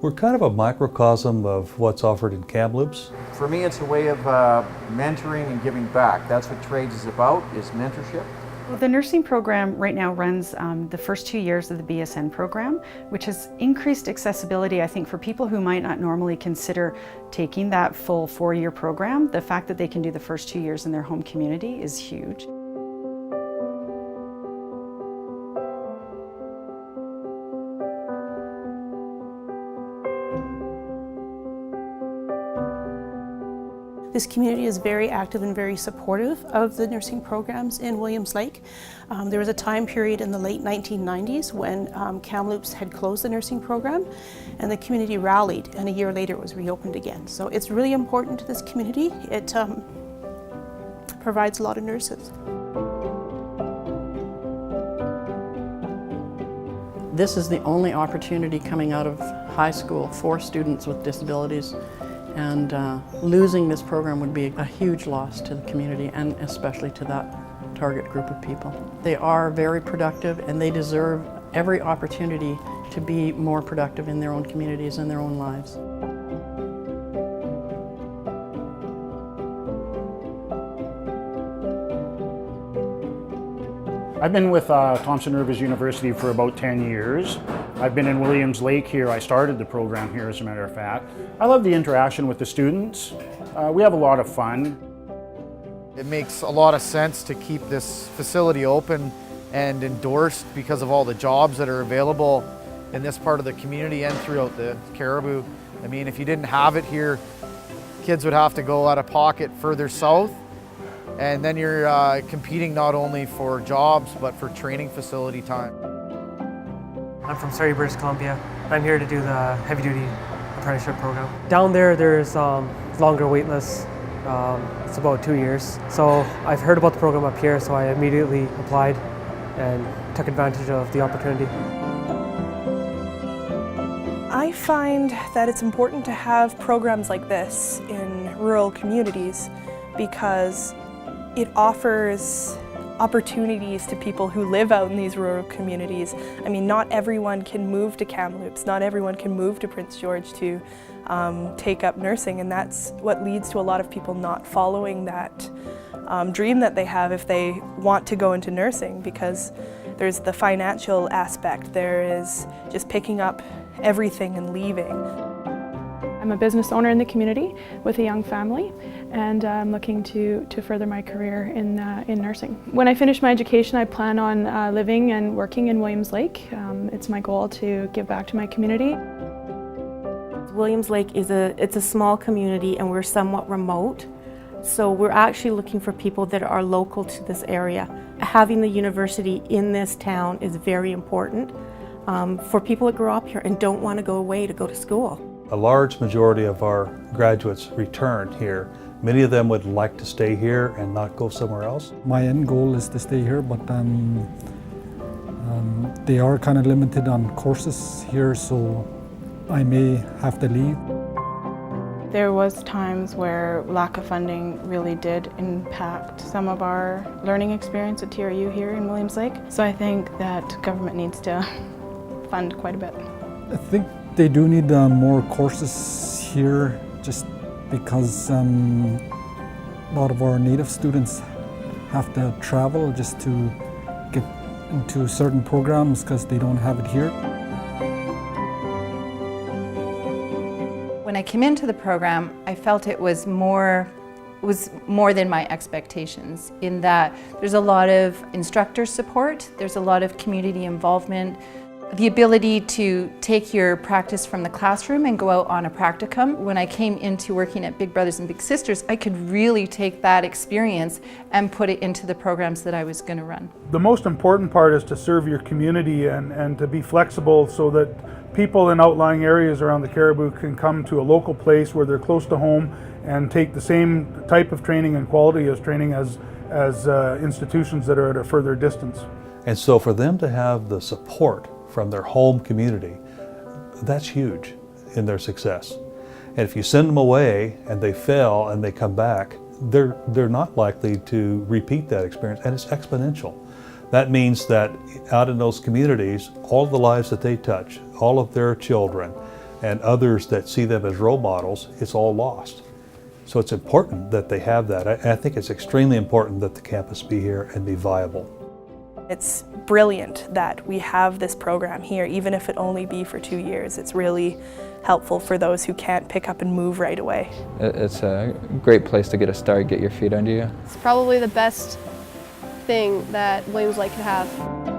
We're kind of a microcosm of what's offered in Kamloops. For me, it's a way of mentoring and giving back. That's what trades is about, is mentorship. Well, the nursing program right now runs the first 2 years of the BSN program, which has increased accessibility, I think, for people who might not normally consider taking that full 4-year program. The fact that they can do the first 2 years in their home community is huge. This community is very active and very supportive of the nursing programs in WilliamsLake. There was a time period in the late 1990s when Kamloops had closed the nursing program, and the community rallied, and a year later it was reopened again. So it's really important to this community. It provides a lot of nurses. This is the only opportunity coming out of high school for students with disabilities. And losing this program would be a huge loss to the community, and especially to that target group of people. They are very productive, and they deserve every opportunity to be more productive in their own communities and their own lives. I've been with Thompson Rivers University for about 10 years. I've been in WilliamsLake here. I started the program here, as a matter of fact. I love the interaction with the students. We have a lot of fun. It makes a lot of sense to keep this facility open and endorsed because of all the jobs that are available in this part of the community and throughout the Cariboo. I mean, if you didn't have it here, kids would have to go out of pocket further south. And then you're competing not only for jobs, but for training facility time. I'm from Surrey, British Columbia. I'm here to do the heavy-duty apprenticeship program. Down there, there's longer wait lists. It's about 2 years. So I've heard about the program up here, so I immediately applied and took advantage of the opportunity. I find that it's important to have programs like this in rural communities because it offers opportunities to people who live out in these rural communities. I mean, not everyone can move to Kamloops, not everyone can move to Prince George to take up nursing, and that's what leads to a lot of people not following that dream that they have if they want to go into nursing, because there's the financial aspect, there is just picking up everything and leaving. I'm a business owner in the community with a young family, and I'm looking to further my career in nursing. When I finish my education, I plan on living and working in WilliamsLake. It's my goal to give back to my community. WilliamsLake it's a small community, and we're somewhat remote. So we're actually looking for people that are local to this area. Having the university in this town is very important for people that grow up here and don't want to go away to go to school. A large majority of our graduates return here. Many of them would like to stay here and not go somewhere else. My end goal is to stay here, but they are kind of limited on courses here, so I may have to leave. There was times where lack of funding really did impact some of our learning experience at TRU here in WilliamsLake. So I think that government needs to fund quite a bit. I think they do need more courses here, just because a lot of our native students have to travel just to get into certain programs because they don't have it here. When I came into the program, I felt it was more than my expectations, in that there's a lot of instructor support, there's a lot of community involvement, the ability to take your practice from the classroom and go out on a practicum. When I came into working at Big Brothers and Big Sisters, I could really take that experience and put it into the programs that I was going to run. The most important part is to serve your community and to be flexible so that people in outlying areas around the Cariboo can come to a local place where they're close to home and take the same type of training and quality as training as institutions that are at a further distance. And so for them to have the support from their home community, that's huge in their success. And if you send them away and they fail and they come back, they're not likely to repeat that experience, and it's exponential. That means that out in those communities, all the lives that they touch, all of their children and others that see them as role models, it's all lost. So it's important that they have that. I think it's extremely important that the campus be here and be viable. It's brilliant that we have this program here, even if it only be for 2 years. It's really helpful for those who can't pick up and move right away. It's a great place to get a start, get your feet under you. It's probably the best thing that WilliamsLake could have.